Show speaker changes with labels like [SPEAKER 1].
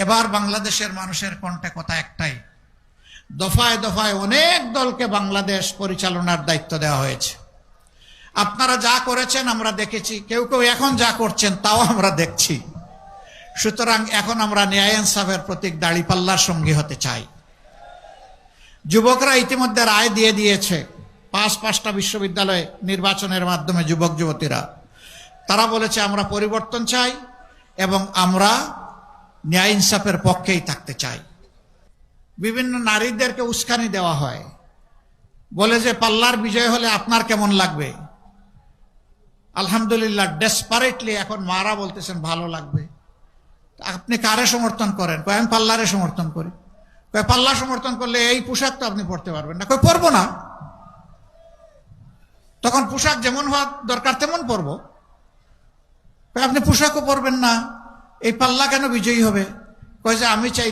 [SPEAKER 1] এবার বাংলাদেশের মানুষের কণ্ঠে কথা একটাই, দফায় দফায় অনেক দলকে বাংলাদেশ পরিচালনার দায়িত্ব দেওয়া হয়েছে। আপনারা যা করেছেন আমরা দেখেছি, কেউ কেউ এখন যা করছেন তাও আমরা দেখছি। সুতরাং এখন আমরা ন্যায় ইনসাফের প্রতীক দাঁড়িপাল্লার সঙ্গী হতে চাই। যুবকরা ইতিমধ্যে রায় দিয়ে দিয়েছে, পাঁচটা বিশ্ববিদ্যালয়ে নির্বাচনের মাধ্যমে যুবক যুবতীরা তারা বলেছে আমরা পরিবর্তন চাই এবং আমরা ন্যায় ইনসাফের পক্ষেই থাকতে চাই। বিভিন্ন নারীদেরকে উস্কানি দেওয়া হয়, বলে যে পাল্লার বিজয় হলে আপনার কেমন লাগবে। আলহামদুলিল্লাহ ডেসপারেটলি এখন মারা বলতেছেন ভালো লাগবে। আপনি কারে সমর্থন করেন? কয় আমি পাল্লারে সমর্থন করি। কয় পাল্লা সমর্থন করলে এই পোশাক তো আপনি পরতে পারবেন না। কয় পরবো না, তখন পোশাক যেমন হওয়া দরকার তেমন পরবো। আপনি পোশাকও পরবেন না, এই পাল্লা কেন বিজয়ী হবে? কয় যে আমি চাই